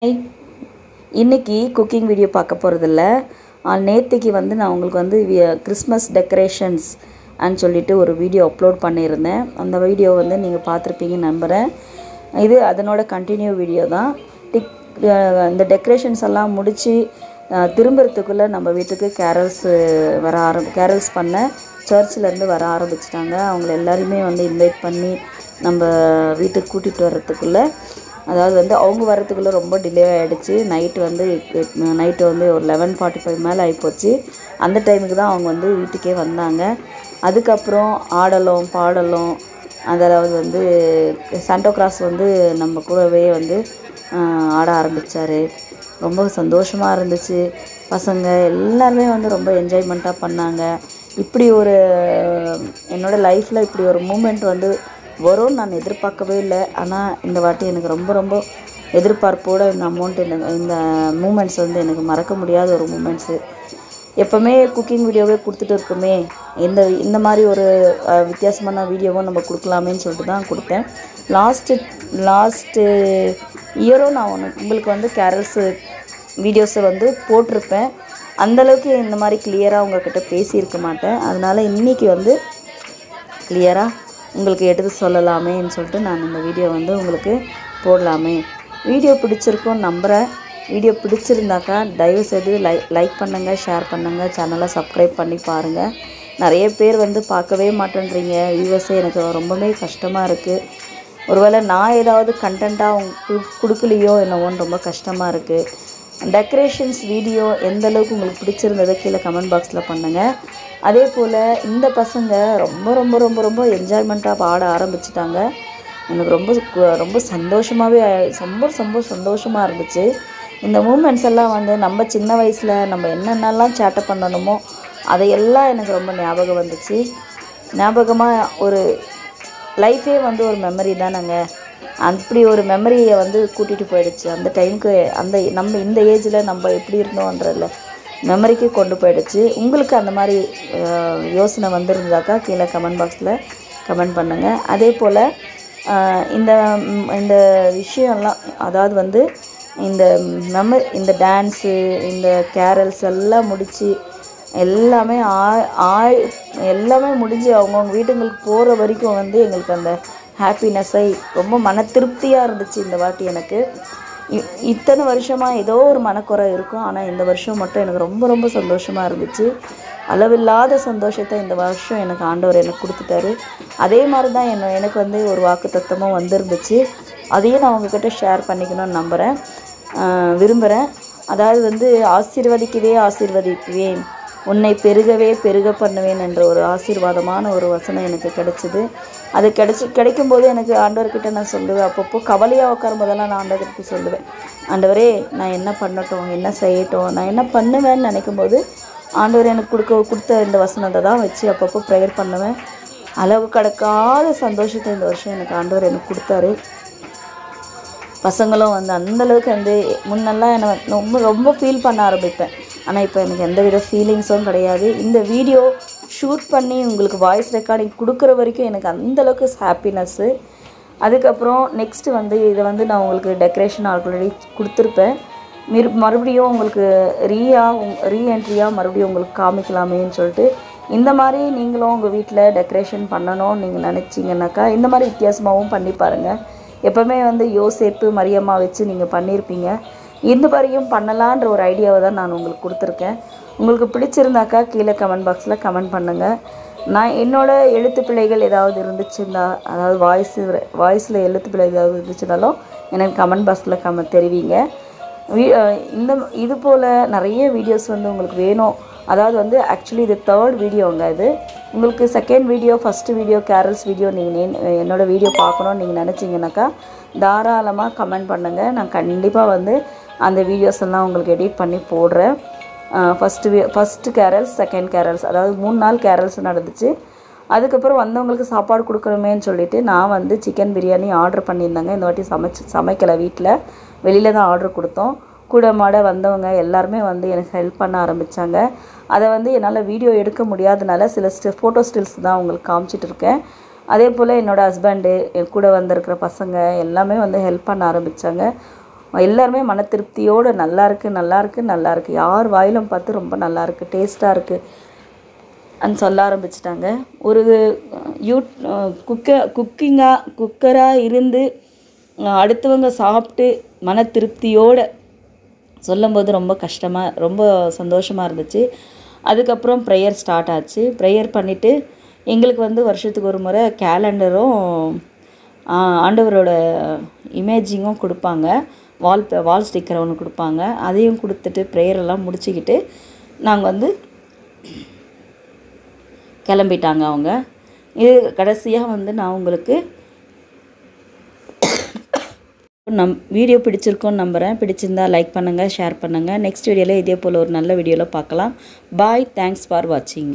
Hi, இன்னைக்கு cooking video பார்க்க போகிறதில்ல. நேற்றுக்கு நான் உங்களுக்கு கிறிஸ்மஸ் டெக்கரேஷன்ஸ் சொல்லிட்டு ஒரு வீடியோ அப்லோட் பண்ணியிருந்தேன். அந்த வீடியோ நீங்கள் பார்த்துருப்பீங்கன்னு நம்புகிறேன். இது அதனோட கண்டினியூ வீடியோ தான். இந்த டெக்கரேஷன்ஸ் எல்லாம் முடித்து திரும்புறதுக்குள்ளே நம்ம வீட்டுக்கு கேரல்ஸ் பண்ண சர்ச்சிலேருந்து வர ஆரம்பிச்சிட்டாங்க. அவங்கள எல்லாரையுமே இன்வைட் பண்ணி நம்ம வீட்டுக்கு கூட்டிகிட்டு வர்றதுக்குள்ளே, அதாவது அவங்க வர்றதுக்குள்ளே ரொம்ப டிலே ஆகிடுச்சு. நைட்டு ஒரு 11:45 மேலே ஆகிப்போச்சு. அந்த டைமுக்கு தான் அவங்க வீட்டுக்கே வந்தாங்க. அதுக்கப்புறம் ஆடலும் பாடலும், அதாவது சாண்டோ கிளாஸ் நம்ம கூடவே ஆட ஆரம்பித்தார். ரொம்ப சந்தோஷமாக இருந்துச்சு. பசங்க எல்லாருமே ரொம்ப என்ஜாய்மெண்ட்டாக பண்ணாங்க. இப்படி ஒரு என்னோடய லைஃப்பில் இப்படி ஒரு மூமெண்ட் வரும்னு நான் எதிர்பார்க்கவே இல்லை. ஆனால் இந்த வாட்டி எனக்கு ரொம்ப எதிர்பார்ப்போடு இந்த மூமெண்ட்ஸ் எனக்கு மறக்க முடியாத ஒரு மூமெண்ட்ஸு. எப்போவுமே குக்கிங் வீடியோவே கொடுத்துட்டு இருக்குமே, இந்த மாதிரி ஒரு வித்தியாசமான வீடியோவும் நம்ம கொடுக்கலாமேன்னு சொல்லிட்டு தான் கொடுத்தேன். லாஸ்ட்டு இயரும் நான் உங்களுக்கு கேரல்ஸு வீடியோஸை போட்டிருப்பேன். அந்தளவுக்கு இந்த மாதிரி கிளியராக உங்கள்கிட்ட பேசியிருக்க மாட்டேன். அதனால் இன்றைக்கி கிளியராக உங்களுக்கு எடுத்து சொல்லலாமேன்னு சொல்லிட்டு நான் இந்த வீடியோ உங்களுக்கு போடலாமே. வீடியோ பிடிச்சிருக்கும்னு நம்புகிறேன். வீடியோ பிடிச்சிருந்தாக்கா தயவுசெய்து லைக் பண்ணுங்கள், ஷேர் பண்ணுங்கள், சேனலை சப்ஸ்கிரைப் பண்ணி பாருங்கள். நிறைய பேர் பார்க்கவே மாட்டேன்றீங்க. வியூவர்ஸே எனக்கு ரொம்பவே கஷ்டமாக இருக்குது. ஒருவேளை நான் ஏதாவது கண்டென்ட்டாக உங்களுக்கு கொடுக்கலையோ என்னவோன்னு ரொம்ப கஷ்டமாக இருக்குது. டெக்கரேஷன்ஸ் வீடியோ எந்த அளவுக்கு உங்களுக்கு பிடிச்சிருந்ததை கீழே கமெண்ட் பாக்ஸில் பண்ணுங்கள். அதே போல் இந்த பசங்க ரொம்ப என்ஜாய்மெண்ட்டாக பாட ஆரம்பிச்சிட்டாங்க. எனக்கு ரொம்ப சந்தோஷமாக இருந்துச்சு. இந்த மூமெண்ட்ஸ் எல்லாம் நம்ம சின்ன வயசில் நம்ம என்னென்னலாம் சேட்டை பண்ணணுமோ அதையெல்லாம் எனக்கு ரொம்ப ஞாபகம் வந்துச்சு. ஞாபகமாக ஒரு லைஃபே ஒரு மெமரி தானேங்க. அப்படி ஒரு மெமரியை கூட்டிகிட்டு போயிடுச்சு. அந்த டைமுக்கு நம்ம இந்த ஏஜில் நம்ம எப்படி இருந்தோன்றதில்ல மெமரிக்கு கொண்டு போயிடுச்சு. உங்களுக்கு அந்த மாதிரி யோசனை வந்திருந்தாக்கா கீழே கமெண்ட் பாக்ஸில் கமெண்ட் பண்ணுங்கள். அதே போல் இந்த விஷயம்லாம், அதாவது இந்த டான்ஸு, இந்த கேரல்ஸ் எல்லாம் முடித்து எல்லாமே முடிஞ்சு அவங்கவுங்க வீட்டுங்களுக்கு போகிற வரைக்கும் எங்களுக்கு அந்த ஹாப்பினஸ்ஸை ரொம்ப மன திருப்தியாக இருந்துச்சு. இந்த வாட்டி எனக்கு இத்தனை வருஷமாக ஏதோ ஒரு மனக்குறை இருக்கும். ஆனால் இந்த வருஷம் மட்டும் எனக்கு ரொம்ப சந்தோஷமாக இருந்துச்சு. அளவில்லாத சந்தோஷத்தை இந்த வருஷம் எனக்கு ஆண்டவர் எனக்கு கொடுத்துட்டாரு. அதே மாதிரி தான் எனக்கு ஒரு வாக்குத்தத்தமும் வந்திருந்துச்சு. அதையும் நான் உங்ககிட்ட ஷேர் பண்ணிக்கணும்னு விரும்புகிறேன். அதாவது ஆசீர்வதிக்குவேன், உன்னை பெருகவே பெருக பண்ணுவேன் என்ற ஒரு ஆசீர்வாதமான ஒரு வசனம் எனக்கு கிடைச்சிது. அது கிடைக்கும்போது எனக்கு ஆண்டவர்கிட்ட நான் சொல்லுவேன். அப்பப்போ கவலையாக உட்காரும் போதெல்லாம் நான் ஆண்டவர்கிட்ட சொல்லுவேன், ஆண்டவரே நான் என்ன பண்ணட்டும், என்ன செய்யட்டும், நான் என்ன பண்ணுவேன்னு நினைக்கும்போது ஆண்டவர் எனக்கு கொடுத்த இந்த வசனத்தை தான் வச்சு அப்பப்போ ப்ரேயர் பண்ணுவேன். அளவு கடக்காத சந்தோஷத்தை இந்த வருஷம் எனக்கு ஆண்டவர் எனக்கு கொடுத்தாரு. பசங்களும் அந்தளவுக்கு முன்னெல்லாம் என்னை ரொம்ப ஃபீல் பண்ண ஆரம்பிப்பேன். ஆனால் இப்போ எனக்கு எந்த வித ஃபீலிங்ஸும் கிடையாது. இந்த வீடியோ ஷூட் பண்ணி உங்களுக்கு வாய்ஸ் ரெக்கார்டிங் கொடுக்குற வரைக்கும் எனக்கு அந்தளவுக்கு ஹாப்பினஸ்ஸு. அதுக்கப்புறம் நெக்ஸ்ட்டு இதை நான் உங்களுக்கு டெக்கரேஷன் ஆல்ரெடி கொடுத்துருப்பேன். மறுபடியும் உங்களுக்கு ரீஎன்ட்ரியாக மறுபடியும் உங்களுக்கு காமிக்கலாமேன்னு சொல்லிட்டு, இந்த மாதிரி நீங்களும் உங்கள் வீட்டில் டெக்கரேஷன் பண்ணணும்னு நீங்கள் நினச்சிங்கனாக்கா இந்த மாதிரி வித்தியாசமாகவும் பண்ணி பாருங்கள். எப்போவுமே யோசேப்பு மரியம்மா வச்சு நீங்கள் பண்ணியிருப்பீங்க. இந்த மாதிரியும் பண்ணலான்ற ஒரு ஐடியாவை தான் நான் உங்களுக்கு கொடுத்துருக்கேன். உங்களுக்கு பிடிச்சிருந்தாக்கா கீழே கமெண்ட் பாக்ஸில் கமெண்ட் பண்ணுங்கள். நான் என்னோடய எழுத்துப்பிழைகள் ஏதாவது இருந்துச்சுன்னா, அதாவது வாய்ஸில் எழுத்துப்பிழை ஏதாவது இருந்துச்சுனாலும் எனக்கு கமெண்ட் பாக்ஸில் தெரிவிங்க. இது போல் நிறைய வீடியோஸ் உங்களுக்கு வேணும். அதாவது ஆக்சுவலி இது 3rd வீடியோங்க. இது உங்களுக்கு 2nd video, first video carols video நீங்கள் என்னோடய வீடியோ பார்க்கணுன்னு நீங்கள் நினச்சிங்கனாக்கா தாராளமாக கமெண்ட் பண்ணுங்கள். நான் கண்டிப்பாக அந்த வீடியோஸ் எல்லாம் உங்களுக்கு எடிட் பண்ணி போடுறேன். ஃபஸ்ட்டு கேரல்ஸ், 2nd கேரல்ஸ், அதாவது 3 நாள் கேரல்ஸ் நடந்துச்சு. அதுக்கப்புறம் வந்தவங்களுக்கு சாப்பாடு கொடுக்கணுமேன்னு சொல்லிவிட்டு நான் சிக்கன் பிரியாணி ஆர்டர் பண்ணியிருந்தாங்க. இந்த வாட்டி சமைக்கலை, வீட்டில் வெளியில் தான் ஆர்டர் கொடுத்தோம். கூட மாட வந்தவங்க எல்லாருமே எனக்கு ஹெல்ப் பண்ண ஆரம்பித்தாங்க. அதை என்னால் வீடியோ எடுக்க முடியாதனால சில ஃபோட்டோ ஸ்டில்ஸ் தான் உங்களுக்கு காமிச்சிட்டு இருக்கேன். அதே போல் என்னோடய ஹஸ்பண்டு, என் கூட வந்திருக்கிற பசங்க எல்லாமே ஹெல்ப் பண்ண ஆரம்பித்தாங்க. எல்லாருமே மன திருப்தியோடு நல்லா இருக்குது யார் வாயிலும் பார்த்து ரொம்ப நல்லா இருக்குது, டேஸ்ட்டாக இருக்குது அன்னு சொல்ல ஆரம்பிச்சிட்டாங்க. ஒரு குக்கராக இருந்து அடுத்தவங்க சாப்பிட்டு மன திருப்தியோடு சொல்லும்போது ரொம்ப சந்தோஷமாக இருந்துச்சு. அதுக்கப்புறம் ப்ரேயர் ஸ்டார்ட் ஆச்சு. ப்ரேயர் பண்ணிவிட்டு எங்களுக்கு வந்து வருஷத்துக்கு ஒரு முறை கேலண்டரும் ஆண்டவரோட இமேஜிங்கும் கொடுப்பாங்க. வால் ஸ்டிக்கர் ஒன்று கொடுப்பாங்க. அதையும் கொடுத்துட்டு ப்ரேயரெல்லாம் முடிச்சுக்கிட்டு நாங்கள் வந்து கிளம்பிட்டாங்க அவங்க. இது கடைசியாக வந்து நான் உங்களுக்கு வீடியோ பிடிச்சிருக்கோன்னு நம்புகிறேன். பிடிச்சிருந்தா லைக் பண்ணுங்கள், ஷேர் பண்ணுங்கள். நெக்ஸ்ட் வீடியோவில் இதே போல் ஒரு நல்ல வீடியோவில் பார்க்கலாம். பாய். தேங்க்ஸ் ஃபார் வாட்சிங்.